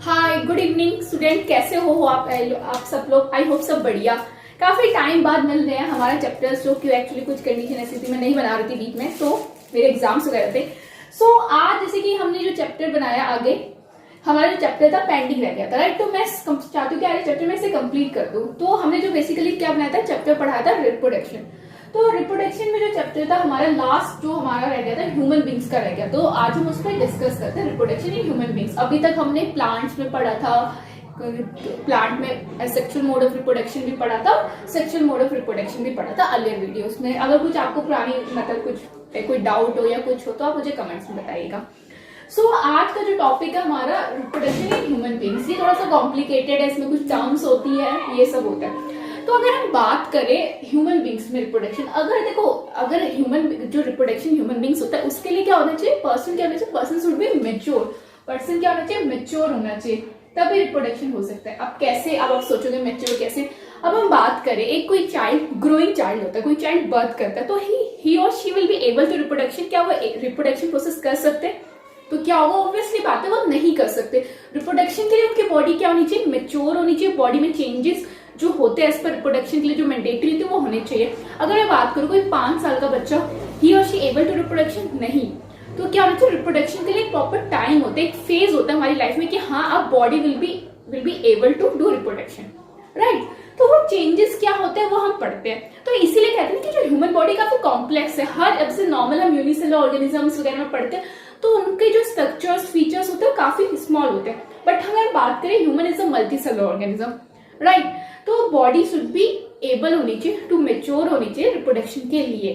Hi good evening student, कैसे हो आप सब लोग। आई होप सब बढ़िया। काफी टाइम बाद मिल रहे हैं हमारा चैप्टर्स, जो कि एक्चुअली कुछ कंडीशन ऐसी थी मैं नहीं बना रही थी बीच में, तो मेरे एग्जाम्स वगैरह थे। सो आज जैसे कि हमने जो चैप्टर बनाया आगे, हमारा जो चैप्टर था पेंडिंग रह गया था, राइट। तो मैं चाहती हूँ कि आज चैप्टर में इसे कंप्लीट कर दूं। तो हमने जो बेसिकली क्या बनाया था, चैप्टर पढ़ाया था रिप्रोडक्शन। तो रिप्रोडक्शन में जो चैप्टर था हमारा लास्ट, जो हमारा रह गया था ह्यूमन बींग्स का रह गया। तो आज हम उस पर डिस्कस करते हैं रिप्रोडक्शन इन ह्यूमन बींग्स। अभी तक हमने प्लांट्स में पढ़ा था, प्लांट में सेक्सुअल मोड ऑफ रिप्रोडक्शन भी पढ़ा था, सेक्सुअल मोड ऑफ रिप्रोडक्शन भी पढ़ा था अर्लियर वीडियोस में। अगर कुछ आपको पुरानी मतलब कुछ कोई डाउट हो या कुछ हो तो आप मुझे कमेंट्स में बताइएगा। सो आज का जो टॉपिक है हमारा रिप्रोडक्शन इन ह्यूमन बींग्स। ये थोड़ा सा कॉम्प्लिकेटेड है, इसमें कुछ टर्म्स होती है, ये सब होता है। तो अगर हम बात करें ह्यूमन बींग्स में रिप्रोडक्शन, अगर देखो अगर ह्यूमन जो रिप्रोडक्शन ह्यूमन बींग्स होता है उसके लिए क्या होना चाहिए, पर्सन क्या होना चाहिए, person should be mature. Person क्या होना चाहिए, मेच्योर होना चाहिए, तभी रिप्रोडक्शन हो सकता है। अब कैसे, अब आप सोचोगे मेच्योर कैसे। अब हम बात करें, एक कोई चाइल्ड, ग्रोइंग चाइल्ड होता है, कोई चाइल्ड बर्थ करता है, तो ही और she will be able to reproduction. क्या वो रिप्रोडक्शन प्रोसेस कर सकते हैं? तो क्या होगा, ऑब्वियसली बात है वो नहीं कर सकते। रिप्रोडक्शन के लिए उनकी बॉडी क्या होनी चाहिए, मेच्योर होनी चाहिए। बॉडी में चेंजेस जो होते हैं एज पर रिप्रोडक्शन के लिए जो मैंडेटरी होते हैं वो होने चाहिए। अगर मैं बात करूँ कोई 5 साल का बच्चा, ही और शी एबल टू रिप्रोडक्शन, नहीं। तो क्या होना चाहिए, रिप्रोडक्शन के लिए एक प्रॉपर टाइम होता है, एक फेज होता है हमारी लाइफ में कि हाँ अब body will be able to do reproduction, right. तो वो चेंजेस क्या होते हैं वो हम पढ़ते हैं। तो इसीलिए कहते हैं कि जो ह्यूमन बॉडी काफी कॉम्प्लेक्स है। हर अब से नॉर्मल हम यूनिसेलुलर ऑर्गेनिजम्स वगैरह में पढ़ते हैं तो उनके जो स्ट्रक्चर्स फीचर्स होते हैं काफी स्मॉल होते हैं। बट अगर बात करें, human is a multi cellular organism, right. तो बॉडी शुड बी एबल होनी चाहिए टू मेच्योर होनी चाहिए रिप्रोडक्शन के लिए।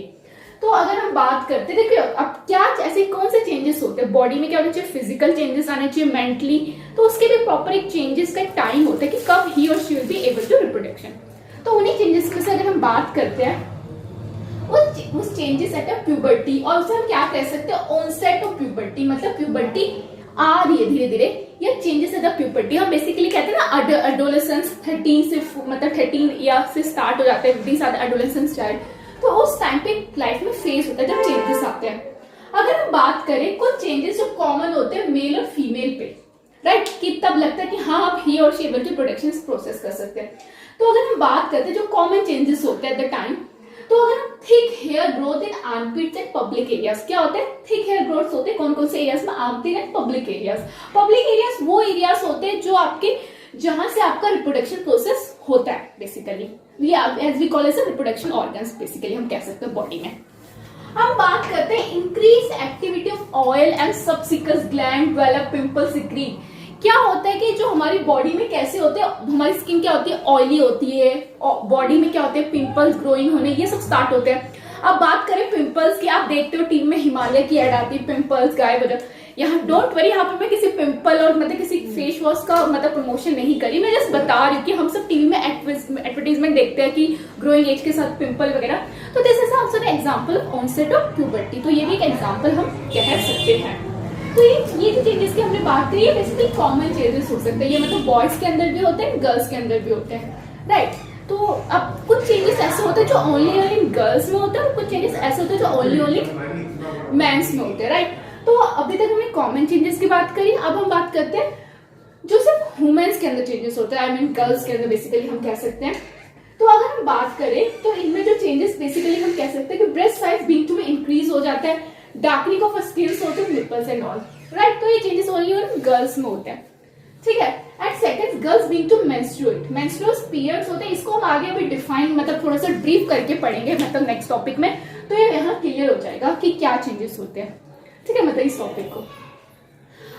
तो अगर हम बात करते, देखिए अब क्या ऐसे कौन से चेंजेस होते हैं बॉडी में, क्या होना चाहिए, फिजिकल चेंजेस आने चाहिए, मेंटली। तो उसके लिए प्रॉपर एक चेंजेस का एक टाइम होता है कि कब ही और she will be able to reproduction. तो उन्हीं चेंजेस में से अगर हम बात करते हैं, उस चेंजेस एट अ प्यूबर्टी, और उसे हम क्या कह सकते हैं, ऑनसेट ऑफ प्यूबर्टी। मतलब प्यूबर्टी आ रही है धीरे धीरे, या चेंजेस एट द प्यूबर्टी। हम बेसिकली कहते हैं ना एडोलेसेंस 13 से, मतलब 13 या से स्टार्ट हो जाते हैं, 15 साल एडोलेसेंस चाइल्ड। तो उस टाइम पे लाइफ में फेज होता है जब चेंजेस आते हैं। अगर हम बात करें कुछ चेंजेस जो कॉमन होते हैं मेल और फीमेल पे, राइट, कि तब लगता है कि हाँ अब ही और she able to production process कर सकते हैं। तो अगर हम बात करते हैं जो कॉमन चेंजेस होते हैं एट द टाइम, तो अगर हम thick hair growth in armpits and public areas, क्या होते हैं थिक हेयर ग्रोथ होते हैं कौन कौन से एरियाज में, armpit and public areas. Public areas वो एरियाज होते हैं जो आपके, जहां से आपका रिप्रोडक्शन प्रोसेस होता है basically, as we call as reproduction organs basically हम कह सकते हैं बॉडी में। हम बात करते हैं increase activity of oil and sebaceous gland develop pimple secrete. क्या होता है कि जो हमारी बॉडी में कैसे होते हैं, हमारी स्किन क्या होती है, ऑयली होती है, बॉडी में क्या होते हैं, पिंपल्स ग्रोइंग होने, ये सब स्टार्ट होते हैं। अब बात करें पिंपल्स की, आप देखते हो टीवी में हिमालय की एड आती है, पिंपल्स गायब हो जाए। यहाँ डोंट वरी, यहाँ पे मैं किसी पिंपल और मतलब किसी फेस वॉश का मतलब प्रमोशन नहीं करी, मैं जस्ट बता रही हूँ कि हम सब टीवी में एडवर्टीजमेंट देखते हैं कि ग्रोइंग एज के साथ पिंपल वगैरह। तो this is also an example of onset of puberty. तो ये भी एक एग्जांपल हम कह सकते हैं। तो ये जो चेंजेस की हमने बात करी है बेसिकली कॉमन चेंजेस हो सकते हैं, ये मतलब बॉयज के अंदर भी होते हैं, गर्ल्स के अंदर भी होते हैं, राइट। तो अब कुछ चेंजेस ऐसे होते हैं जो ओनली गर्ल्स में होते हैं, और कुछ चेंजेस ऐसे होते हैं जो ओनली मेंस में होते हैं, राइट। तो अभी तक हमने कॉमन चेंजेस की बात करी। अब हम बात करते हैं जो सिर्फ ह्यूमंस के अंदर चेंजेस होते हैं, आई मीन गर्ल्स के अंदर बेसिकली हम कह सकते हैं। तो अगर हम बात करें तो इनमें जो चेंजेस बेसिकली हम कह सकते हैं कि breast size being to increase हो जाता है, डार्कनिंग ऑफ स्किन होते हैं, निपल्स एंड ऑल, राइट। तो ये चेंजेस ओनली और गर्ल्स में होते हैं, ठीक है। At second, girls being to menstruate, menstrual periods होते हैं, इसको हम आगे अभी डिफाइन मतलब थोड़ा सा ब्रीफ करके पढ़ेंगे मतलब नेक्स्ट टॉपिक में। तो ये यहाँ क्लियर हो जाएगा कि क्या चेंजेस होते हैं, ठीक है, मतलब इस टॉपिक को।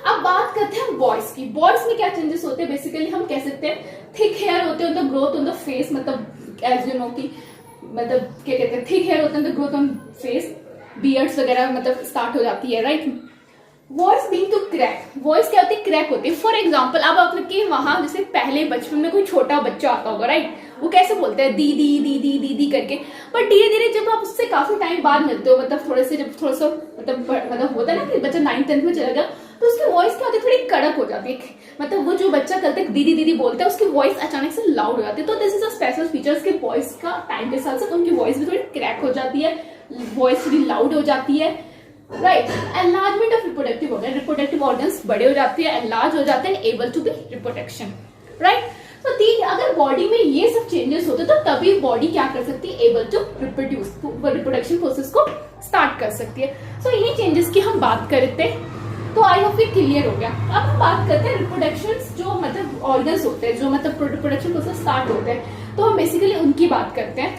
अब बात करते हैं बॉयज की। बॉयज में क्या चेंजेस होते हैं, बेसिकली हम कह सकते हैं थिक हेयर होते हैं, ग्रोथ ऑन द फेस, मतलब एज यू नो कि मतलब क्या कहते हैं, थिक हेयर होते हैं, ग्रोथ ऑन फेस, बियर्ड्स वगैरह मतलब स्टार्ट हो जाती है, right. Voice being to crack, voice क्या होती है, क्रैक होती है। फॉर एग्जाम्पल अब आपके वहां जैसे पहले बचपन में कोई छोटा बच्चा आता होगा, राइट, वो कैसे बोलते हैं दीदी दीदी दीदी करके। पर धीरे धीरे जब आप उससे काफी टाइम बाद मिलते हो, मतलब थोड़े से, जब थोड़ा सा मतलब होता है ना कि बच्चा 9th-10th में चला गया, तो उसकी वॉइस क्या होती है, थोड़ी कड़क हो जाती है। मतलब वो जो बच्चा कल तक दीदी दीदी बोलता है उसकी वॉइस अचानक से लाउड हो जाती है। तो this is a special features के वॉइस का टाइम के साथ साथ उनकी वॉइस भी थोड़ी क्रैक हो जाती है, वॉइस थोड़ी लाउड हो जाती है, right. Enlargement of reproductive organ, reproductive organs बड़े हो जाते हैं, एनलार्ज हो जाते हैं, able to be reproduction, right. तो अगर बॉडी में ये सब चेंजेस होते तो तभी बॉडी क्या कर सकती है, able to reproduce, reproduction process को स्टार्ट कर सकती है। सो इन्हीं चेंजेस की हम बात करते हैं, तो आई होप ये क्लियर हो गया। अब हम बात करते हैं रिप्रोडक्शन जो मतलब ऑर्गन्स होते हैं, जो मतलब रिप्रोडक्शन प्रोसेस स्टार्ट होते हैं, तो हम बेसिकली उनकी बात करते हैं।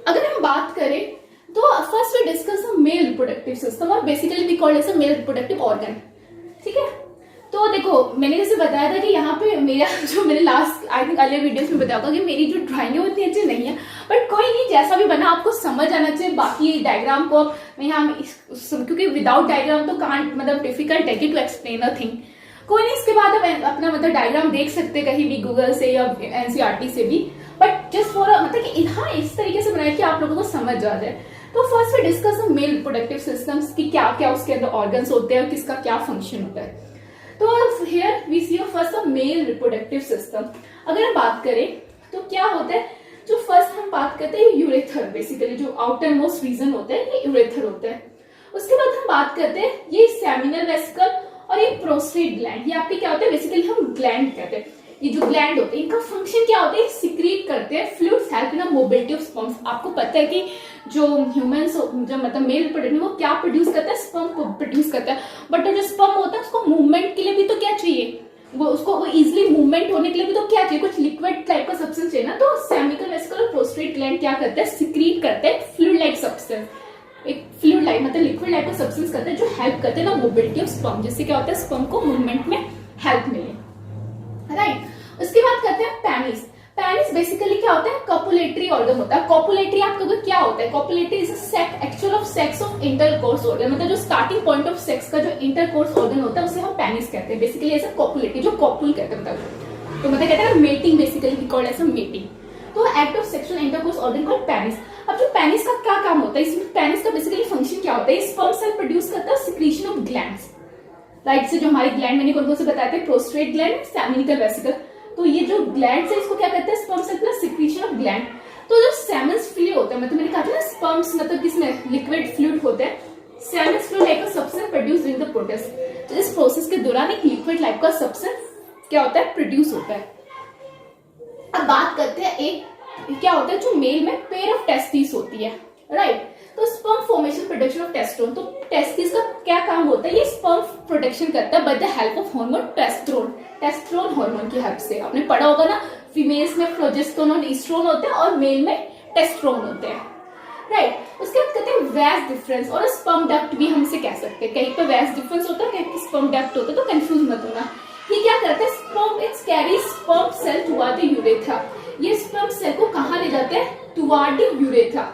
अगर हम बात करें तो first we discuss the male reproductive system, और basically we call it a male reproductive organ, ठीक है। तो देखो मैंने जैसे बताया था कि यहाँ पे मेरा जो मैंने last I think earlier videos में बताया था कि मेरी जो ड्राइंग है वो इतनी अच्छी नहीं है, बट कोई नहीं, जैसा भी बना आपको समझ आना चाहिए। बाकी डायग्राम को मैं यहाँ क्योंकि विदाउट डायग्राम तो कांट मतलब डिफिकल्ट है कि टू एक्सप्लेन अ थिंग, कोई नहीं। इसके बाद आप अपना मतलब डायग्राम देख सकते कहीं भी गूगल से या एनसीईआरटी से भी, बट जस्ट फॉर मतलब कि हाँ इस तरीके से बनाया कि आप लोगों को समझ आ जाए। तो first we discuss male reproductive systems की क्या क्या उसके अंदर ऑर्गन्स होते हैं और किसका क्या फंक्शन होता है। तो here we see first male reproductive system. अगर हम बात करें तो क्या होता है, जो फर्स्ट हम बात करते हैं यूरेथर, बेसिकली जो आउटर मोस्ट रीजन होता है ये यूरेथर होता है। उसके बाद हम बात करते हैं ये सेमिनल वेसिकल और ये प्रोस्टेट ग्लैंड, ये आपके क्या होते हैं, बेसिकली हम ग्लैंड कहते हैं। ये जो ग्लैंड होते हैं इनका फंक्शन क्या होता है, सिक्रीट करते हैं fluids help in mobility of sperms. आपको पता है कि जो ह्यूमंस जो मतलब मेल रिप्रोडक्टिव वो क्या प्रोड्यूस करता है, स्पर्म प्रोड्यूस करता है, बट जो स्पर्म होता है उसको मूवमेंट के लिए भी तो क्या चाहिए, वो उसको इजिली मूवमेंट होने के लिए भी तो क्या चाहिए, कुछ लिक्विड टाइप का सब्सटेंस चाहिए ना। तो सेमिनल वेसिकल और प्रोस्टेट ग्लैंड क्या करते हैं, सिक्रीट करते हैं फ्लूइड लाइक सब्सटेंस, एक फ्लूइड लाइक मतलब लिक्विड लाइक का सब्सटेंस करते हैं जो हेल्प करते हैं ना मोबिलिटी ऑफ स्पर्म, जिससे क्या होता है स्पर्म को मूवमेंट में हेल्प मिले, राइट। उसके बाद करते हैं पेनिस। पेनिस बेसिकली क्या होता है, कॉपुलेटरी ऑर्गन होता है। कॉपुलेटरी आपको क्या होता है, copulatory is actual of sex of intercourse organ, मतलब जो स्टार्टिंग पॉइंट ऑफ सेक्स का जो इंटरकोर्स ऑर्गन होता है उसे हम पेनिस कहते हैं। बेसिकली ऐसा कॉपुलेटरी जो कॉपुल कहते हैं, मतलब तो मतलब कहते हैं mating, basically we called as a mating. तो act of sexual intercourse organ called penis. अब जो पेनिस का क्या काम होता है, इसमें पेनिस का बेसिकली फंक्शन क्या होता है, स्पर्म सेल प्रोड्यूस करता है सिक्रीशन ऑफ ग्लैंड्स, राइट। से जो हमारे ग्लैंड मैंने कौन से बताए थे, प्रोस्टेट ग्लैंड, सेमिनिकल वेसिकल। तो ये जो ग्लैंड्स है इसको क्या कहते हैं, sperm cell plus secretion of gland. तो जो सेमेंस फ्लूइड होता है, मतलब मैंने कहा था ना स्पर्म्स मतलब किसमें लिक्विड फ्लूइड होते हैं, सेमेंस फ्लूइड लाइक का substance produce during the process. तो इस प्रोसेस के दौरान एक लिक्विड लाइक का सब्सटेंस क्या होता है, प्रोड्यूस होता है। अब बात करते हैं एक क्या होता है, जो मेल में पेयर ऑफ टेस्टिस होती है, राइट। तो स्पर्म फॉर्मेशन प्रोडक्शन ऑफ टेस्टोन, तो टेस्टिस का क्या काम होता है, ये स्पर्म प्रोडक्शन करता है by the help of hormone testone, testone hormone की हेल्प से। आपने पढ़ा होगा ना, फीमेल्स में प्रोजेस्टेरोन और ईस्ट्रोन होते हैं और मेल में टेस्टोन होते हैं, राइट। उसके बाद कहते हैं वैस डिफरेंस और स्पर्म डक्ट भी हमसे कह सकते हैं, कहीं पर वैस डिफरेंस होता है कहीं पर स्पर्म डक्ट होता है, तो कंफ्यूज मत होना। ये क्या करते हैं, sperm its carry sperm cell toward the urethra, ये स्पर्म सेल को कहां ले जाते हैं, टुवर्ड द यूरेथ्रा,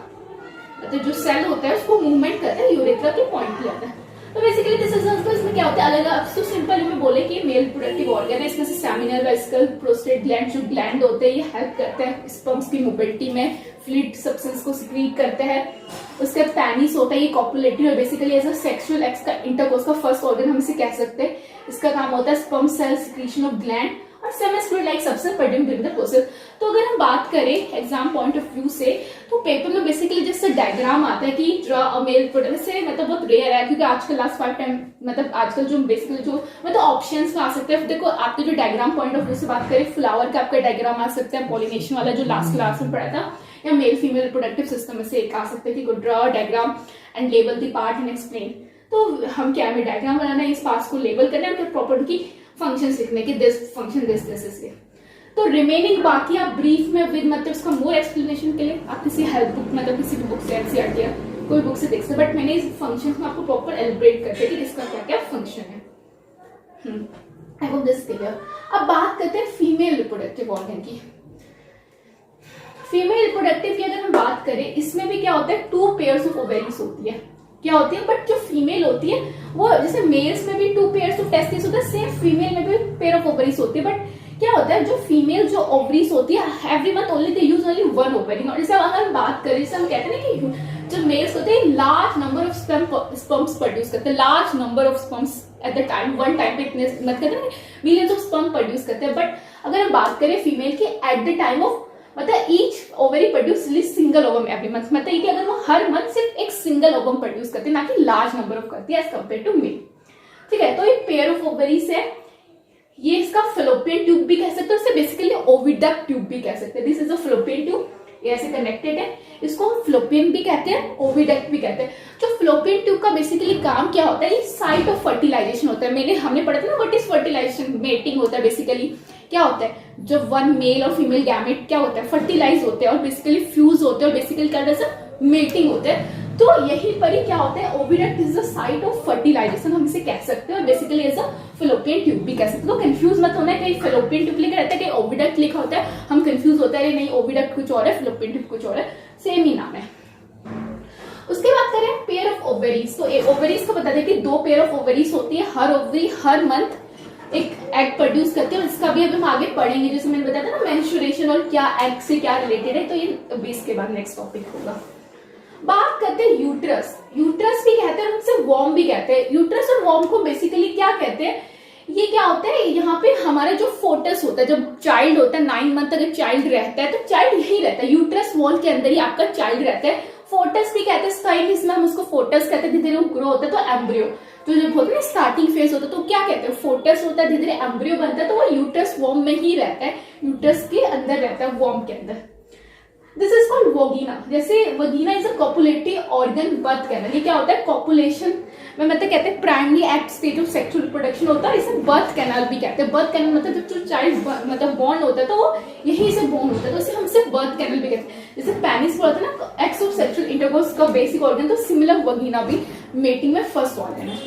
मतलब जो सेल होता है उसको मूवमेंट करते हैं यूरेथ्रा के पॉइंट पे आता है। तो बेसिकली दिस इज इसमें क्या होता है, अलग अलग तो सिंपल में बोले कि मेल रिप्रोडक्टिव ऑर्गन है, इसमें से सेमिनल वेसिकल, प्रोस्टेट ग्लैंड, जो ग्लैंड होते हैं ये हेल्प करते हैं स्पर्म्स की मोबिलिटी में, फ्लूइड सब्सटेंस को सिक्रीट करते हैं। उसके पेनिस होता है ये कॉपुलेटरी और basically as a sexual ex का इंटरकोर्स का फर्स्ट ऑर्गन हम इसे कह सकते हैं। इसका काम होता है sperm cell secretion of gland और semen's fluid like substance produced during the process. तो अगर हम बात करें एग्जाम पॉइंट ऑफ व्यू से, तो पेपर में बेसिकली जैसे डायग्राम आता है कि ड्रा अ मेल रिप्रोडक्टिव से, मतलब बहुत रेयर है क्योंकि आजकल लास्ट 5 टाइम मतलब आजकल जो बेसिकली जो मतलब ऑप्शंस में आ सकते हैं। देखो आपके जो डायग्राम पॉइंट ऑफ व्यू से बात करें, फ्लावर का आपका डायग्राम आ सकता है, पॉलिनेशन वाला जो लास्ट क्लास में पढ़ा था, या मेल फीमेल रिप्रोडक्टिव सिस्टम में से एक आ सकता है कि draw diagram and label the part and explain. तो हम क्या हमें डायग्राम बनाना है, इस पार्ट को लेबल करना है, फिर प्रॉपर की फंक्शंस लिखने के, दिस फंक्शन दिस इसलिए। तो रिमेनिंग बाकी आप ब्रीफ में विद मतलब इसका मोर एक्सप्लेनेशन के लिए आप किसी हेल्प बुक मतलब किसी भी बुक से एनसीईआरटी या कोई बुक से देख सकते, बट मैंने इस फंक्शन में आपको प्रॉपर एलिब्रेट करते कि इसका क्या क्या फंक्शन है। I hope this clear. अब बात करते हैं फीमेल रिप्रोडक्टिव ऑर्गन की। फीमेल रिप्रोडक्टिव की अगर हम बात करें, इसमें भी क्या होता है, 2 पेयर्स ऑफ ओवेरीज होती है, क्या होती है, बट जो फीमेल होती है वो जैसे मेल्स में भी 2 पेयर्स ऑफ टेस्टिस होता है, सेम फीमेल में भी पेयर ऑफ ओवरीज होती है। बट क्या होता है, जो फीमेल जो ओवरीज होती है every month only they use only 1 ovary. और जैसे अगर हम बात करें, जैसे हम कहते हैं ना कि जो मेल्स होते हैं large number of sperms produce करते हैं, large number of sperms at the time, one time पे इतने मत कहते हैं मिलियंस ऑफ स्पर्म प्रोड्यूस करते हैं। बट अगर हम बात करें फीमेल की, एट द टाइम ऑफ मतलब each ovary produce single ovum every month, मतलब कि अगर वो हर मंथ सिर्फ एक सिंगल ओवम प्रोड्यूस करती है, ना कि लार्ज नंबर ऑफ करती है एज कम्पेयर टू मेल। ठीक है, तो ये पेयर ऑफ ओवरीज है, ये इसका फेलोपियन ट्यूब भी कह सकते हो, इसे बेसिकली ओविडक्ट ट्यूब भी कह सकते हैं। This is a fallopian tube, ये ऐसे कनेक्टेड है, इसको हम फ्लोपियन भी कहते हैं, ओविडक्ट भी कहते हैं। जो फ्लोपियन ट्यूब का बेसिकली काम क्या होता है, ये साइट ऑफ फर्टिलाइजेशन होता है। हमने पढ़ा था ना व्हाट इज फर्टिलाइजेशन, मेटिंग होता है बेसिकली। क्या होता है, जब वन मेल और फीमेल गैमेट क्या होता है, फर्टिलाइज होते हैं और बेसिकली फ्यूज होते हैं और बेसिकली क्या होता है, मेटिंग होते हैं। तो यही पर ही क्या होता है, oviduct is the site of fertilization, हम इसे कह सकते हैं, basically as a fallopian tube भी कह सकते हैं। तो कंफ्यूज मत होना है, कहीं फेलोपियन ट्यूब लिखा रहता है, कहीं ओविडक्ट लिखा होता है, हम कंफ्यूज होता है, नहीं ओविडक्ट कुछ और है, फेलोपियन ट्यूब कुछ और है, सेम ही नाम है। उसके बाद करें पेयर ऑफ ओवरीज। तो ओवरीज को बता दें कि 2 पेयर ऑफ ओवरीज होती है, हर ओवरी हर मंथ एक एग प्रोड्यूस करती है, और इसका भी अभी हम आगे पढ़ेंगे, जैसे मैंने बताया था ना मेंस्ट्रुएशन और क्या एग से क्या रिलेटेड है, तो ये 20 के बाद नेक्स्ट टॉपिक होगा। बात करते हैं यूट्रस। यूट्रस भी कहते हैं और उनसे वॉर्म भी कहते हैं। यूट्रस और वॉर्म को बेसिकली क्या कहते हैं, ये क्या होता है, यहाँ पे हमारा जो फोटस होता है, जब चाइल्ड होता है 9 मंथ अगर चाइल्ड रहता है तो चाइल्ड यही रहता है, यूट्रस वॉल के अंदर ही आपका चाइल्ड रहता है। फोटस भी कहते हैं, स्टाइलिश में हम उसको फोटस कहते हैं, धीरे धीरे वो ग्रो होता है तो एम्ब्रियो, तो जब होता है स्टार्टिंग फेज होता है तो क्या कहते हैं, फोटस होता है, धीरे धीरे एम्ब्रियो बनता है, तो वो यूट्रस वॉर्म में ही रहता है, यूट्रस के अंदर रहता है, वॉर्म के अंदर। This is called vagina. जैसे vagina is a copulatory organ, birth canal, ये क्या होता है, कॉपुलेशन में मतलब कहते हैं primary act stage of sexual reproduction होता है, इसे बर्थ कैनल भी कहते हैं। बर्थ कैनल मतलब जब जो चाइल्ड मतलब बॉर्न होता है तो वो यहीं से बॉर्न होता है, तो इसे हम सिर्फ बर्थ कैनल भी कहते हैं। जैसे पेनिस बोलते हैं ना एक्ट ऑफ सेक्सुअल इंटरकोर्स का बेसिक ऑर्गन, तो सिमिलर वगीना भी मेटिंग में फर्स्ट ऑर्गन है।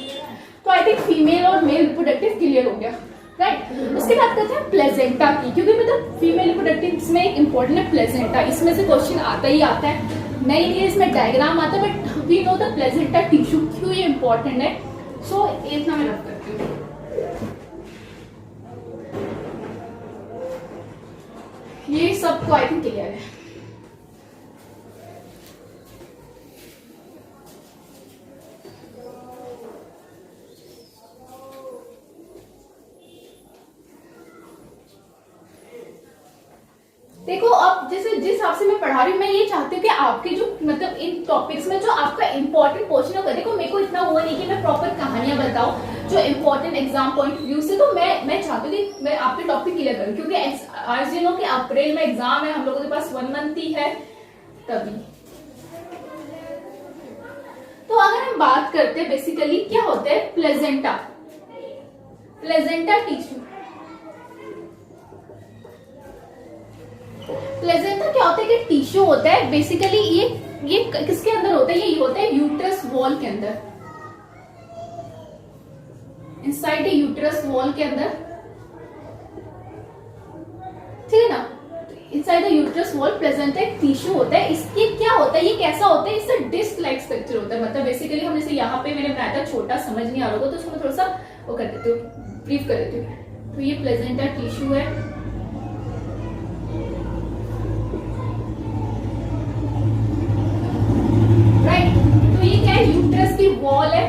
तो आई थिंक फीमेल और मेल रिप्रोडक्टिव क्लियर हो गया, राइट। उसके बाद करते हैं प्लेजेंटा की, क्योंकि मतलब फीमेल रिप्रोडक्टिव में एक इंपॉर्टेंट है प्लेजेंटा, इसमें से क्वेश्चन आता ही आता है, नहीं इसमें डायग्राम आता है, but we know the placenta tissue क्यों ये इंपॉर्टेंट है, सो इतना मैं रख करती हूँ। ये सबको आई थिंक क्लियर है। देखो अब जैसे जिस हिसाब से मैं पढ़ा रही हूँ, मैं ये चाहती हूँ कि आपके जो मतलब इन टॉपिक्स में जो आपका इंपॉर्टेंट पोर्शन होगा, देखो मेरे को इतना हुआ नहीं कि मैं प्रॉपर कहानियां बताऊं जो इंपॉर्टेंट एग्जाम पॉइंट व्यू से, तो मैं चाहती हूँ कि मैं आपके टॉपिक क्लियर करूँ, क्योंकि आज यू नो कि अप्रैल में एग्जाम है, हम लोगों के पास 1 मंथ ही है तभी। तो अगर हम बात करते हैं बेसिकली क्या होता है प्लेजेंटा, प्लेजेंटा टिश्यू। प्लेजेंटा क्या होता है कि टिश्यू होता है बेसिकली, ये किसके अंदर होता है, ये होता है यूट्रस वॉल के अंदर, इनसाइड ए यूट्रस वॉल के अंदर, ठीक है ना, inside the uterus wall placenta एक टिश्यू होता है। इसके क्या होता है, ये कैसा होता है, इससे डिस्क लाइक स्ट्रक्चर होता है, मतलब बेसिकली हम जैसे यहाँ पे मैंने बनाया था, छोटा समझ नहीं आ रहा होगा तो उसको मैं थोड़ा सा वो कर देती हूँ, ब्रीफ कर देती हूँ। तो ये प्लेजेंटा टिश्यू है, राइट। तो ये क्या है, यूट्रस की वॉल है,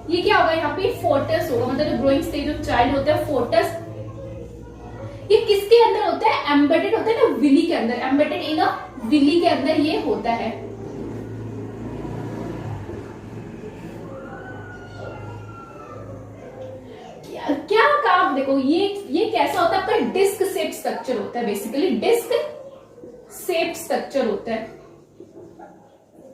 ये क्या होगा, यहाँ पे फोटस होगा, मतलब जो ग्रोइंग स्टेज ऑफ चाइल्ड होता है फोटस, ये किसके अंदर होता है, एम्बेडेड होता है ना विली के अंदर, एम्बेडेड इन अ विली के अंदर ये होता है। क्या काम, देखो ये कैसा होता है, आपका डिस्क शेप स्ट्रक्चर होता है, बेसिकली डिस्क शेप स्ट्रक्चर होता है।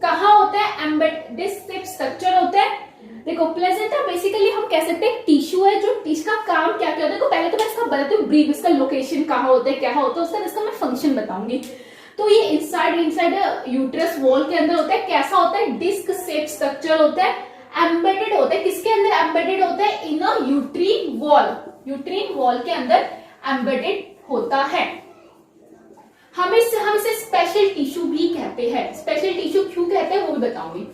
कहाँ होता है, एम्बेड डिस्क शेप स्ट्रक्चर होता है। देखो प्लेजेंटा बेसिकली हम कह सकते हैं टिश्यू है, जो इसका काम क्या क्या होता है, देखो पहले तो मैं इसका बताती हूँ ब्रीफ, इसका लोकेशन कहाँ होता है क्या होता है, उसका इसका मैं फंक्शन बताऊंगी। तो ये इनसाइड यूट्रस वॉल के अंदर होता है, कैसा होता है, डिस्क शेप स्ट्रक्चर होता है, एम्बेडेड होता है, किसके अंदर एम्बेडेड होता है, इन अ यूट्रीन वॉल, यूट्रीन वॉल के अंदर एम्बेडेड होता है। हम इसे स्पेशल टिश्यू भी कहते हैं, स्पेशल टिश्यू क्यों कहते हैं वो भी बताऊंगी,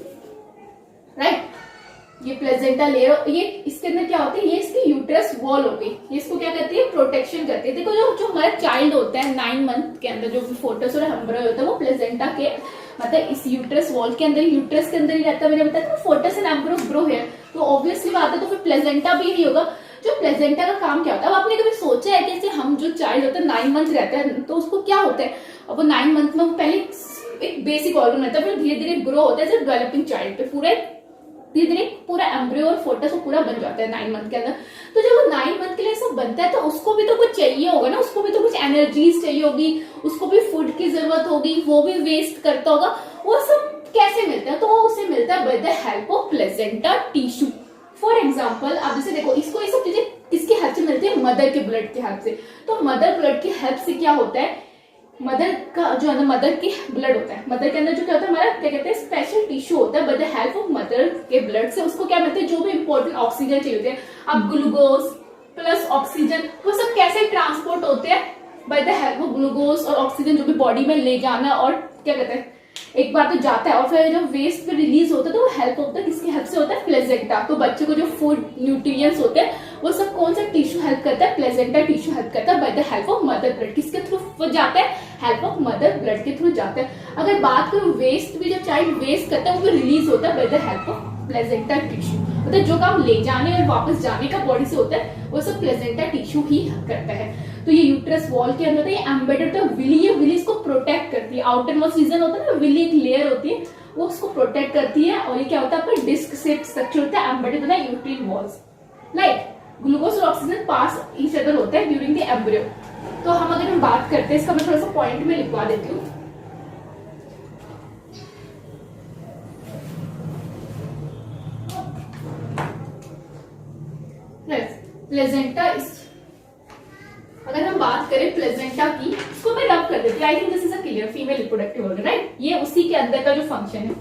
राइट। ये प्लेजेंटा लेयर, ये इसके अंदर क्या होता है, ये इसकी यूट्रस वॉल हो गई, ये इसको क्या करती है, प्रोटेक्शन करती है। देखो जो हमारा चाइल्ड होता है 9 मंथ के अंदर, जो फोटस और एम्ब्रियो होता है, वो प्लेजेंटा के मतलब इस यूट्रस वॉल के अंदर, यूट्रस के अंदर ही रहता है। मैंने बताया था फोटस एंड एम्ब्रियो ग्रो है, तो ऑब्वियसली बात है, तो फिर प्लेजेंटा भी यही होगा। जो प्लेजेंटा का काम क्या होता है, अब आपने कभी सोचा है कि जैसे हम जो चाइल्ड होता है 9 मंथ रहता है तो उसको क्या होता है, अब वो 9 मंथ में पहले एक बेसिक ऑर्गन रहता है, फिर धीरे धीरे ग्रो होता है, जैसे डेवलपिंग चाइल्ड पे पूरे धीरे धीरे पूरा एम्ब्रियो और फोटस वो पूरा बन जाता है 9 मंथ के अंदर। तो जब वो 9 मंथ के लिए सब बनता है तो उसको भी तो कुछ चाहिए होगा ना, उसको भी तो कुछ एनर्जीज चाहिए होगी, उसको भी फूड की जरूरत होगी, वो भी वेस्ट करता होगा, वो सब कैसे मिलता है, तो वो उसे मिलता है by the help of placenta tissue. For example आप जैसे देखो, इसको ये सब चीजें किसकी हेल्प से मिलती है, मदर के ब्लड की हेल्प से। तो मदर ब्लड की हेल्प से क्या होता है, मदर का जो है मदर की ब्लड होता है, मदर के अंदर जो क्या होता है हमारा क्या कहते हैं स्पेशल टिश्यू होता है, by the help of mother के ब्लड से उसको क्या मिलते हैं, जो भी इंपॉर्टेंट ऑक्सीजन चाहिए होते हैं, अब ग्लूकोज प्लस ऑक्सीजन वो सब कैसे ट्रांसपोर्ट होते हैं, bye the help of glucose और ऑक्सीजन, जो भी बॉडी में ले जाना और क्या कहते हैं एक बार तो जाता है और फिर जब वेस्ट पे रिलीज होता है तो वो हेल्प होता है, किसकी हेल्प से होता है, प्लेसेंटा। तो बच्चे को जो फूड न्यूट्रिएंट्स होते हैं वो सब कौन सा टिश्यू हेल्प करता है, प्लेसेंटा टिश्यू हेल्प करता है by the help of mother blood. किसके थ्रू वो जाता है, हेल्प ऑफ मदर ब्लड के थ्रू जाता है। अगर बात करूं वेस्ट भी, जब चाइल्ड वेस्ट करता है वो भी रिलीज होता है by the help of placenta tissue. मतलब जो काम ले जाने और वापस जाने का बॉडी से होता है वो सब प्लेसेंटा टिश्यू ही करता है। तो ये यूट्रस वॉल के अंदर ये एम्बेडेड होता है, विली, ये विली इसको प्रोटेक्ट करती है, आउटर मोस्ट रीजन होता है ना, विली एक लेयर होती है वो उसको प्रोटेक्ट करती है, और ये क्या होता है आपका डिस्क शेप स्ट्रक्चर होता है, एम्बेडेड होता है यूट्रिन वॉल्स। लाइक ग्लूकोज और ऑक्सीजन पास ईच अदर होता है ड्यूरिंग द एम्ब्रियो। तो हम अगर हम बात करते हैं इसका, मैं थोड़ा सा पॉइंट में लिखवा देती हूँ। प्लेसेंटा, अगर हम बात करें प्लेसेंटा की, इसको मैं रब कर देती हूँ, I think this is a clear, female reproductive organ, right, ये उसी के अंदर का जो फंक्शन है।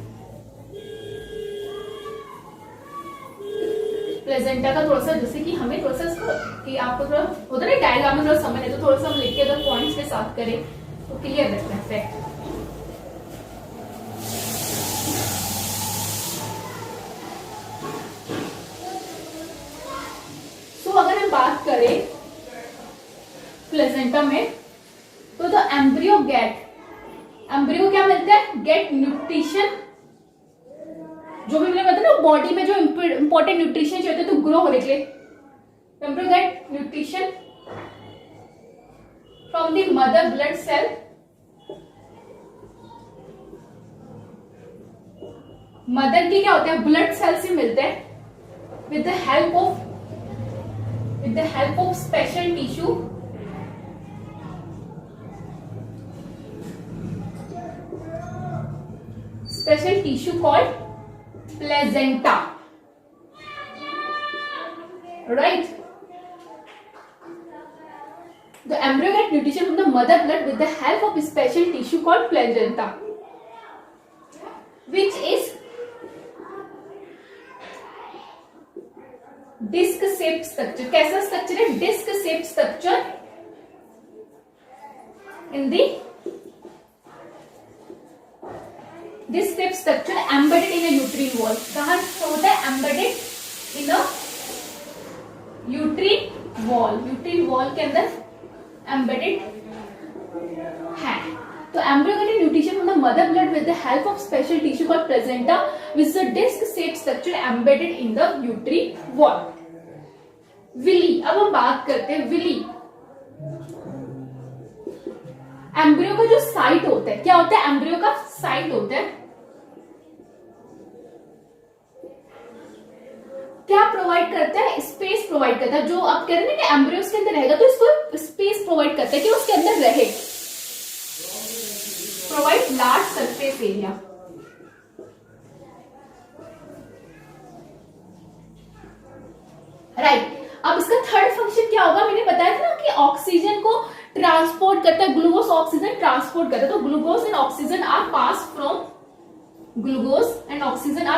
प्लेसेंटा का थोड़ा सा जैसे कि हमें थोड़ा सा इसको कि आपको थोड़ा होता है ना डायग्राम में थोड़ा समझ है, तो थोड़ा सा हम लिख के अगर पॉइंट्स के साथ करें तो क्लियर रहता है फैक्ट। तो अगर हम बात करें प्लेसेंटा में तो द एम्ब्रियो गेट, एम्ब्रियो क्या मिलता है, गेट न्यूट्रिशन, जो भी मैंने बताया ना बॉडी में जो इंपॉर्टेंट न्यूट्रिशन चाहिए तो ग्रो होने के लिए, embryo get nutrition from the mother blood cell, mother की क्या होता है ब्लड सेल से मिलते हैं with the help of special tissue, special tissue called placenta, right? The embryo get nutrition from the mother blood with the help of a special tissue called placenta, which is disc shaped structure. कैसा structure है, disc shaped structure in the This step structure embedded in a uterine wall. कहाँ होता है, embedded in a uterine wall. Uterine wall के अंदर embedded है। तो embryo get nutrition from the mother blood with the help of special tissue called placenta, which is a disc-shaped structure embedded in the uterine wall. Villi, अब हम बात करते हैं Willie. Embryo का जो साइट होता है, क्या होता है, एम्ब्रियो का साइट होता है, क्या प्रोवाइड करता है, स्पेस प्रोवाइड करता है। जो आप कह रहे हैं ना कि एम्ब्रियो उसके अंदर रहेगा तो इसको स्पेस प्रोवाइड करता है कि उसके अंदर रहे, provide large surface area. Right, अब इसका थर्ड फंक्शन क्या होगा, मैंने बताया था ना कि ऑक्सीजन को ट्रांसपोर्ट करता है, ग्लूकोज ऑक्सीजन ट्रांसपोर्ट करता है। तो glucose and oxygen are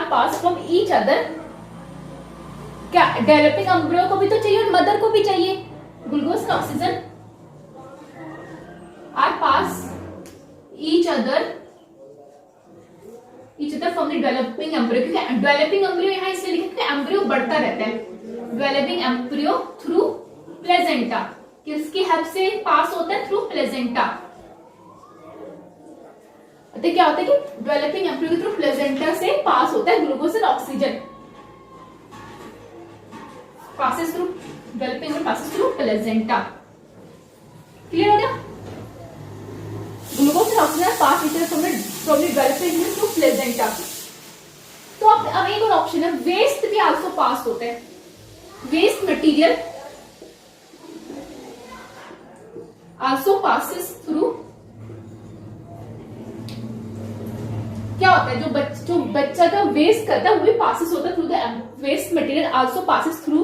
pass from each other. क्या डेवलपिंग एम्ब्रियो को भी तो चाहिए और मदर को भी चाहिए, glucose and oxygen are pass each other from the developing embryo. क्योंकि डेवलपिंग एम्ब्रियो यहाँ इसलिए लिखा क्योंकि एम्ब्रियो बढ़ता रहता है। डेवलपिंग एम्ब्रियो थ्रू प्लेसेंटा, किसकी हेल्प से पास होता है, थ्रू प्लेसेंटा। तो क्या होता है कि डेवलपिंग एम्ब्रियो के थ्रू प्लेसेंटा से पास होता है glucose and oxygen, passes through developing embryo passes through placenta. Clear हो गया? Glucose and oxygen pass each other from the developing embryo through placenta. तो अब एक और ऑप्शन है, वेस्ट भी आल्सो पास होता है। Waste material also passes through, क्या होता है जो बच्चा का वेस्ट करता है वो भी पासिस होता है through the waste material also passes through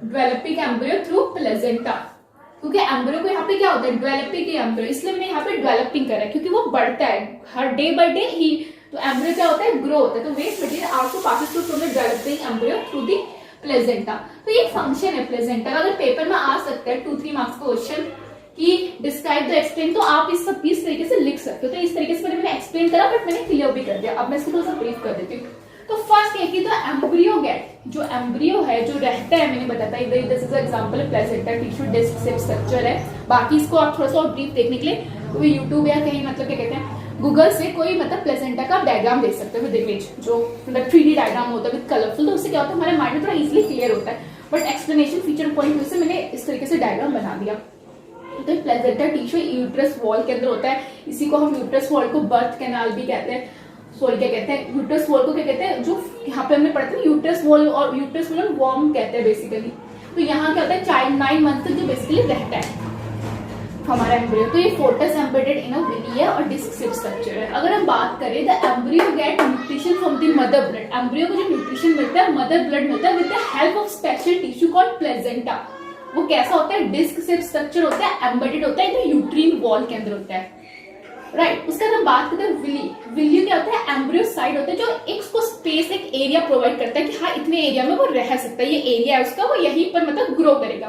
developing embryo through placenta. क्योंकि एम्ब्रियो को यहाँ पे क्या होता है, डेवलपिंग एम्ब्रियो, इसलिए मैंने यहाँ पे डेवलपिंग करा है क्योंकि वो बढ़ता है हर डे बाय डे ही। तो एम्ब्रियो क्या होता है, ग्रो होता है। तो waste material also passes through from the developing embryo through the placenta. तो ये फंक्शन है प्लेजेंटा का। अगर पेपर में आ सकता है 2-3 मार्क्स का क्वेश्चन कि डिस्क्राइब द एक्सप्लेन, तो आप इस तरीके से लिख सकते हो। तो इस तरीके से मैंने एक्सप्लेन करा बट मैंने क्लियर भी कर दिया। अब मैं इसको थोड़ा सा ब्रीफ कर देती हूँ। तो फर्स्ट है कि तो एम्ब्रियो गेट, जो एम्ब्रियो है जो रहता है, मैंने बताया था this is example placenta tissue disc shape structure है। बाकी इसको आप थोड़ा सा ब्रीफ देखने के लिए कोई यूट्यूब या कहीं मतलब क्या कहते हैं गूगल से कोई मतलब प्लेसेंटा का डायग्राम देख सकते हो विद इमेज, जो मतलब 3D डायग्राम होता है विद कलरफुल। तो उससे क्या होता है हमारे माइंड में थोड़ा इजीली क्लियर होता है। But explanation feature point view से मैंने इस तरीके से डायग्राम बना दिया। तो प्लेसेंटा टिश्यू यूट्रस वॉल के अंदर होता है। इसी को हम यूट्रस वॉल को बर्थ कैनाल भी कहते हैं। सॉरी क्या कहते हैं, यूट्रस वॉल को क्या कहते हैं, जो यहाँ पे हमने पढ़ा था यूट्रस वॉल, और यूट्रस वॉल वॉर्म कहते हैं बेसिकली। तो यहाँ क्या होता है चाइल्ड 9 मंथ तक जो बेसिकली रहता है हमारा एम्ब्रियो। तो ये foetus embedded in a villi है और डिस्क शेप स्ट्रक्चर है। अगर हम बात करें the embryo get nutrition from the mother blood, embryo को जो न्यूट्रिशन मिलता है मदर ब्लड मिलता है with the help of special tissue called placenta. वो कैसा होता है, डिस्क शेप स्ट्रक्चर होता है, एम्बेडेड होता है, तो यूट्रीन वॉल के अंदर होता है। राइट उसके बाद हम बात करते हैं विली। विली क्या होता है, एम्ब्रियो साइड होता है जो एक उसको स्पेस, एक एरिया प्रोवाइड करता है कि हाँ इतने एरिया में वो रह सकता है, ये एरिया है उसका, वो यहीं पर मतलब ग्रो करेगा।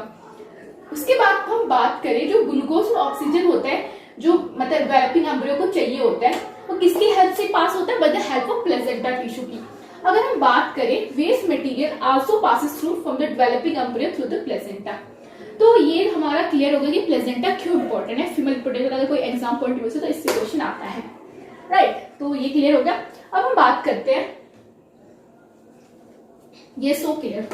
उसके बाद हम बात करें जो ग्लूकोज और ऑक्सीजन होता है जो मतलब डेवलपिंग एम्ब्रियो को चाहिए होता है, वो किसकी हेल्प से पास होता है, by the help of placenta tissue की। अगर हम बात करें waste material also passes through from the developing embryo through the placenta. तो ये हमारा क्लियर होगा कि प्लेसेंटा क्यों इंपॉर्टेंट है फीमेल रिप्रोडक्शन, अगर कोई एग्जाम पॉइंट व्यू से तो इससे क्वेश्चन आता है। राइट तो ये क्लियर हो गया। अब हम बात करते हैं, ये सो क्लियर।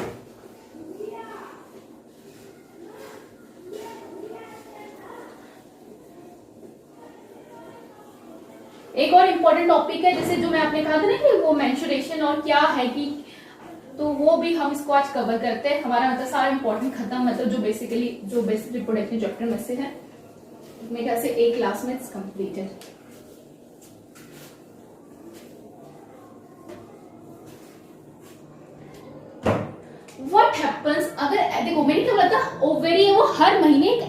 एक और इम्पोर्टेंट टॉपिक है जैसे जो मैं आपने कहा था ना कि वो मेंस्ट्रुएशन और क्या है कि, तो वो भी हम इसको आज कवर करते हैं। हमारा मतलब सारा इम्पोर्टेंट खत्म, मतलब जो बेसिक रिप्रोडक्टिव चैप्टर में से है मेरे ख्याल से एक क्लास में कंप्लीट है। व्हाट हैपेंस अगर देखो मैंने क्या बोला था, ओवेरी है वो हर महीने एक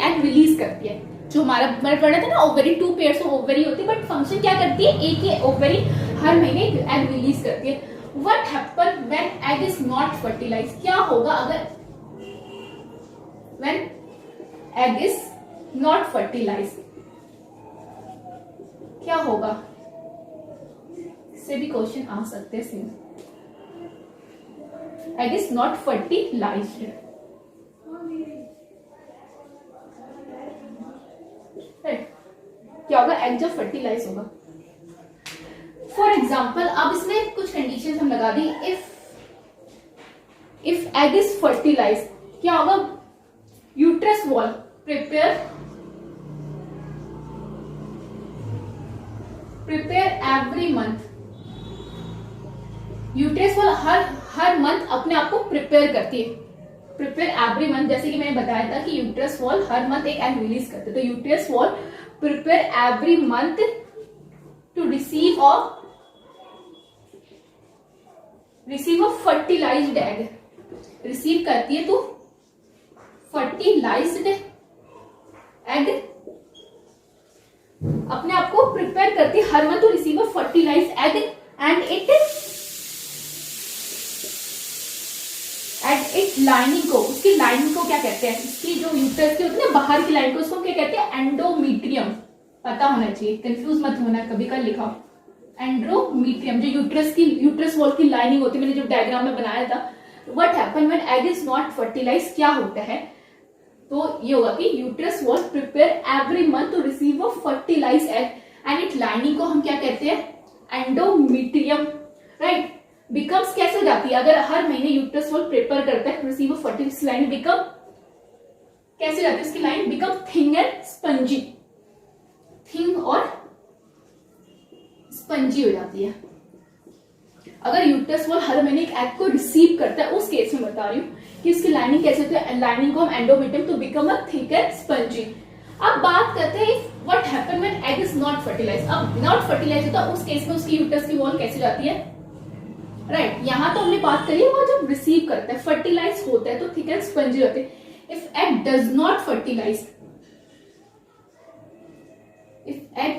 एग रिलीज करती है। जो हमारा पढ़ा था ना ओवेरी, 2 पेयर्स ऑफ ओवेरी होती है, बट फंक्शन क्या करती है, एक ही ओवेरी हर महीने एक एग रिलीज करती है। What happen when egg is not fertilize, क्या होगा अगर when egg is not fertilize, क्या होगा, इससे भी क्वेश्चन आ सकते हैं same. Egg is not fertilized, क्या होगा, एग जब फर्टिलाइज होगा। फॉर एग्जाम्पल अब इसमें कुछ कंडीशन हम लगा दी, इफ एग इज फर्टिलाइज क्या होगा, uterus wall prepare every month, uterus wall हर मंथ अपने आप को प्रिपेयर करती है, प्रिपेयर एवरी मंथ। जैसे कि मैंने बताया था कि यूट्रस वॉल हर मंथ एक एग रिलीज करते, तो uterus wall prepare every month to receive a fertilized egg, receive करती है तो फर्टिलाइज्ड एग, अपने आप को प्रिपेयर करती है हर month to receive a fertilized egg and it lining को, उसकी लाइनिंग को क्या कहते हैं, इसकी जो यूट्रस की होती है ना बाहर की लाइन को, उसको क्या कहते हैं, एंडोमीट्रियम। पता होना चाहिए, कंफ्यूज मत होना, कभी कल लिखा एंड्रोमीट्रियम, जो यूट्रस वॉल की लाइनिंग होती है, मैंने जो डायग्राम में बनाया था। What happen when egg is not fertilize, क्या होता है, तो ये होगा कि uterus wall prepare every month to receive a fertilize egg and it lining को हम क्या कहते हैं, एंडोमेट्रियम, राइट। बिकम्स कैसे हो जाती है, अगर हर महीने यूट्रस वॉल प्रिपेयर करता है रिसीव फर्टिलिटी लाइन बिकम कैसे हो जाती है, इसकी line become thin and spongy, thin और स्पंजी हो जाती है। अगर यूट्रस वॉल हर महीने एक एग को रिसीव करता है, उस केस में बता रही हूँ कि इसकी लाइनिंग कैसे होती है, लाइनिंग को हम endometrium to become a thick and spongy. अब बात करते हैं what happen when egg is not fertilize. अब नॉट फर्टिलाइज होता है उस केस में उसकी यूट्रस की वॉल कैसे जाती है, राइट। यहां तो हमने बात करी है वो जब रिसीव करता है, फर्टिलाइज होता है तो थिक एंड स्पंजी होते हैं। If egg does not fertilize, if egg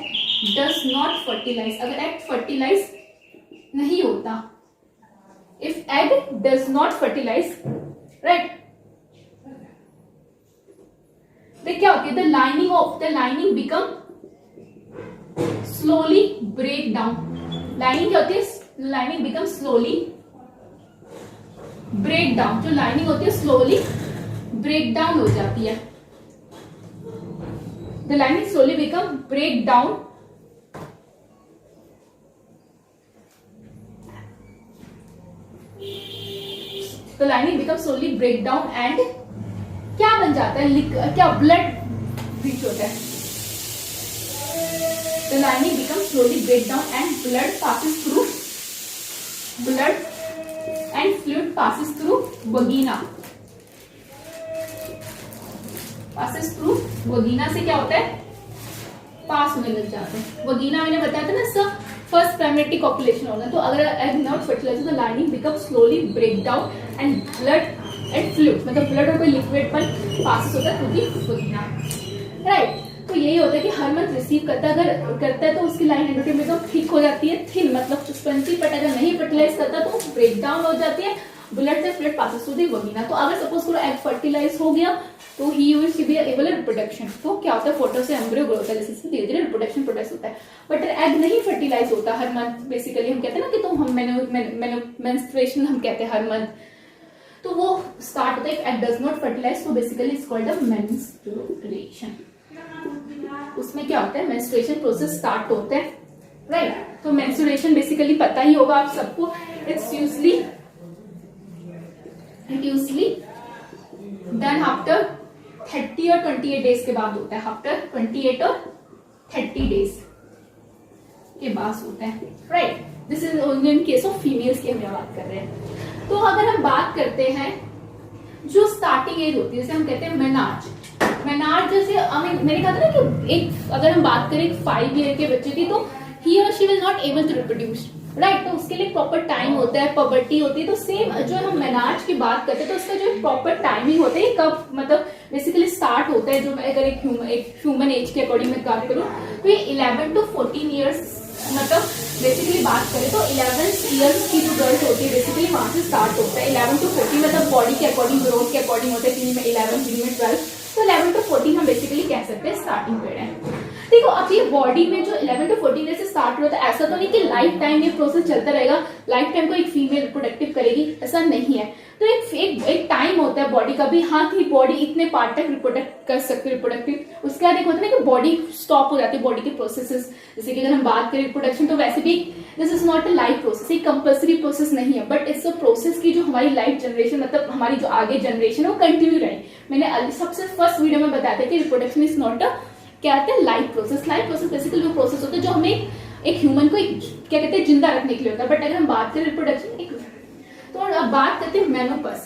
does not fertilize, अगर एग फर्टिलाइज नहीं होता, if egg does not fertilize, right, तो क्या होती है, the lining become slowly break down. Lining क्या होती है, lining become slowly break down, जो लाइनिंग होती है स्लोली ब्रेक डाउन हो जाती है। The lining slowly become break down, तो lining become slowly break down and क्या बन जाता है, क्या ब्लड ब्रीच होता है। The lining become slowly break down and blood passes through, blood and fluid passes through vagina, passes through vagina से क्या होता है, पास होने लग जाते हैं। वगीना मैंने बताया था ना सब फर्स्ट प्राइमरी कॉपुलेशन होगा, तो अगर एग नॉट फर्टिलाइज तो lining become slowly break down and blood and fluid, मतलब ब्लड और कोई लिक्विड पर पासिस होता है थ्रू दी वगीना, राइट। तो यही होता है कि हर मंथ रिसीव करता है, अगर करता है तो उसकी लाइन एंडोमेट्रियम में तो थिक हो जाती है, थिन मतलब स्पंजी, बट अगर नहीं फर्टिलाइज करता तो ब्रेक डाउन हो जाती है, ब्लड से फ्लूइड पासिस टू द वगीना। तो अगर सपोज करो एग फर्टिलाइज हो गया तो he will be able reproduction, तो क्या होता है फोटो से एम्ब्रियो ग्रो होता है, जैसे धीरे धीरे रिप्रोडक्शन प्रोसेस होता है। बट एग नहीं फर्टिलाइज होता हर मंथ, बेसिकली हम कहते हैं ना कि तो हम मेंस्ट्रुएशन हम कहते हैं हर मंथ, तो वो स्टार्ट होता है एग डज नॉट फर्टिलाइज, तो basically it's called a menstruation. उसमें क्या होता है, मेंस्ट्रुएशन प्रोसेस स्टार्ट होता है, राइट। तो मेंस्ट्रुएशन बेसिकली पता ही होगा आप सबको, इट्स यूजली डन आफ्टर 30 और 28 डेज के बाद होता है, आफ्टर 28 और 30 डेज के बाद होता है, right. This is only in case of females की हम बात कर रहे हैं। तो अगर हम बात करते हैं जो स्टार्टिंग एज होती है, जैसे हम कहते हैं मेनार्ज, जैसे मैंने कहा था ना कि एक अगर हम बात करें 5 ईयर के बच्चे की, तो ही और she will not able to reproduce, right. तो उसके लिए प्रॉपर टाइम होता है, पबर्टी होती है। तो सेम जो हम मेनार्ज की बात करते हैं तो उसका जो प्रॉपर टाइमिंग होता है कब मतलब बेसिकली स्टार्ट होता है, जो अगर एक ह्यूमन एज के अकॉर्डिंग मैं बात करूँ तो ये 11 to 14 ईयर्स, मतलब बेसिकली बात करें तो 11 ईयर्स की जो गर्ल्स होती है बेसिकली वहां से स्टार्ट होता है। 11 to 14 मतलब बॉडी के अकॉर्डिंग, ग्रोथ के अकॉर्डिंग होता है, किसी में 11, किसी में 12, तो 11 to 14 हम बेसिकली कह सकते हैं स्टार्टिंग पीरियड है। देखो अब ये बॉडी में जो 11 to 14 ईयर से स्टार्ट होता है, ऐसा तो नहीं कि लाइफ टाइम ये प्रोसेस चलता रहेगा, लाइफ टाइम को एक फीमेल रिप्रोडक्टिव करेगी, ऐसा नहीं है। तो एक टाइम होता है बॉडी का भी, हाँ कि बॉडी इतने पार्ट तक रिप्रोडक्ट कर सकते हैं रिप्रोडक्टिव, उसके बाद एक होता है ना कि बॉडी स्टॉप हो जाती है, बॉडी के प्रोसेसेस। जैसे कि अगर हम बात करें रिप्रोडक्शन, तो वैसे भी this is not a life process, एक कंपल्सरी प्रोसेस नहीं है, बट इट्स अ प्रोसेस की जो हमारी लाइफ जनरेशन मतलब हमारी जो आगे जनरेशन है वो कंटिन्यू रहे। मैंने सबसे फर्स्ट वीडियो में बताया था कि रिप्रोडक्शन इज नॉट अ क्या कहते हैं life process. Life process basically वो प्रोसेस होता है जो हमें एक ह्यूमन को क्या कहते हैं जिंदा रखने के लिए होता है। बट अगर हम बात करें रिप्रोडक्शन तो अब बात करते हैं मेनोपॉज,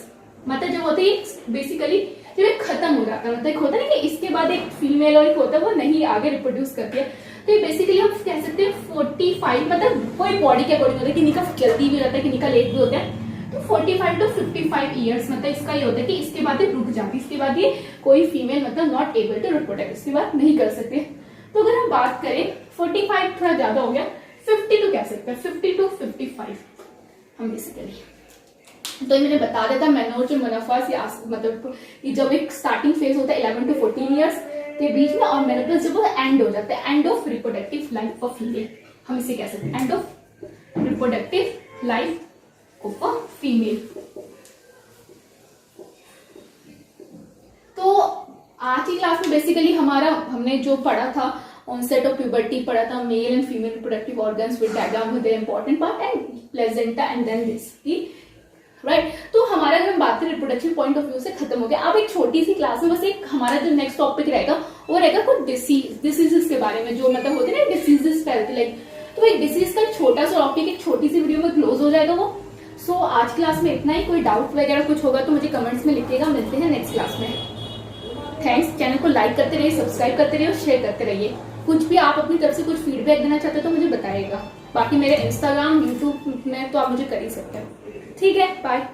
मतलब जब होता है बेसिकली जब एक खत्म हो जाता है, मतलब एक होता है ना कि इसके बाद एक फीमेल और एक होता है वो नहीं आगे रिप्रोड्यूस करती है, तो ये बेसिकली हम कह सकते हैं 45 मतलब कोई बॉडी के अकॉर्डिंग होता है, किन्हीं का जल्दी भी होता है, किन्हीं का लेट भी होता है। तो 45 to 55 ईयर्स मतलब इसका ये होता है कि इसके बाद ये रुक जाती है, इसके बाद ये कोई फीमेल मतलब नॉट एबल टू रिप्रोडक्ट, इसके बाद नहीं कर सकते। तो अगर हम बात करें 45 थोड़ा ज्यादा हो गया, 52 कह सकते हैं, 50 to 55 हम बेसिकली। तो ये मैंने बता दिया था मेनोपॉज और मेनोपॉज मतलब कि जब एक स्टार्टिंग फेज होता है 11 to 14 ईयर्स के बीच में, और मेनोपॉज जब वो एंड हो जाता है, end of reproductive life of female, हम इसे कह सकते हैं end of reproductive life of a female. तो आज की क्लास में बेसिकली हमने जो पढ़ा था ऑनसेट ऑफ प्यूबर्टी पढ़ा था, male and female reproductive organs with diagram with important part and placenta and then this right. तो हमारा अगर हम बात करें रिप्रोडक्शन पॉइंट ऑफ व्यू से खत्म हो गया। अब एक छोटी सी क्लास में बस एक हमारा जो नेक्स्ट टॉपिक रहेगा वो रहेगा कुछ डिसीजेस के बारे में, जो मतलब होते हैं ना डिसीजेस फैलती लाइक, तो एक डिसीज का छोटा सा टॉपिक एक छोटी सी वीडियो में क्लोज हो जाएगा वो। सो आज क्लास में इतना ही। कोई डाउट वगैरह कुछ होगा तो मुझे कमेंट्स में लिखिएगा। मिलते हैं नेक्स्ट क्लास में। थैंक्स। चैनल को लाइक करते रहिए, सब्सक्राइब करते रहिए और शेयर करते रहिए। कुछ भी आप अपनी तरफ से कुछ फीडबैक देना चाहते हो तो मुझे बताइएगा। बाकी मेरे इंस्टाग्राम यूट्यूब में तो आप मुझे कर ही सकते हो। ठीक है, बाय।